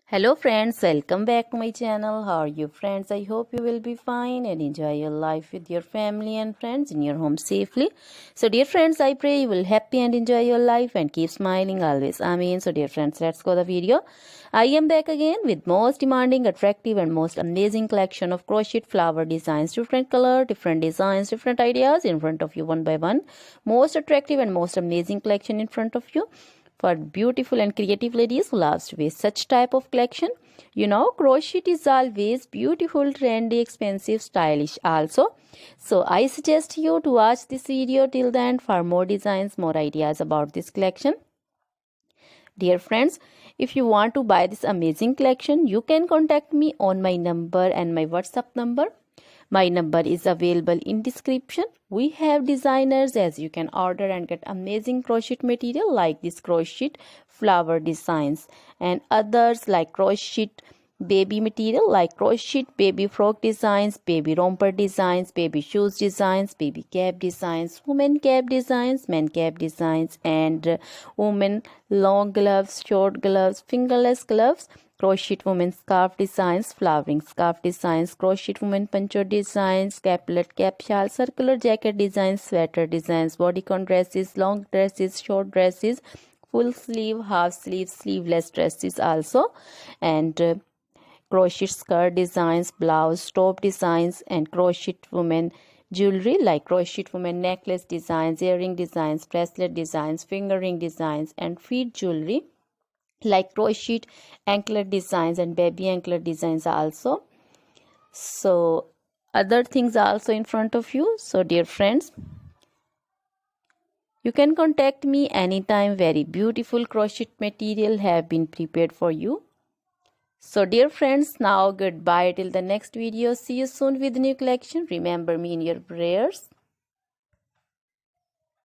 Hello friends, welcome back to my channel. How are you friends? I hope you will be fine and enjoy your life with your family and friends in your home safely. So dear friends, I pray you will happy and enjoy your life and keep smiling always. Amen. So dear friends, let's go the video. I am back again with most demanding, attractive and most amazing collection of crochet flower designs. Different color, different designs, different ideas in front of you one by one. Most attractive and most amazing collection in front of you for beautiful and creative ladies who loves to wear such type of collection. Crochet is always beautiful, trendy, expensive, stylish also. So I suggest you to watch this video till the end for more designs, more ideas about this collection. Dear friends, if you want to buy this amazing collection, you can contact me on my number and my WhatsApp number. My number is available in description. We have designers as you can order and get amazing crochet material like this crochet flower designs and others like crochet baby material like crochet baby frock designs, baby romper designs, baby shoes designs, baby cap designs, women cap designs, men cap designs and women long gloves, short gloves, fingerless gloves, crochet women scarf designs, flowering scarf designs, crochet women poncho designs, caplet cap shawl, circular jacket designs, sweater designs, bodycon dresses, long dresses, short dresses, full sleeve, half sleeve, sleeveless dresses also, and crochet skirt designs, blouse, top designs, and crochet women jewelry like crochet women necklace designs, earring designs, bracelet designs, finger ring designs, and feet jewelry like crochet anklet designs and baby anklet designs also. So other things are also in front of you. So dear friends, you can contact me anytime. Very beautiful crochet material have been prepared for you. So dear friends, now goodbye till the next video. See you soon with new collection. Remember me in your prayers.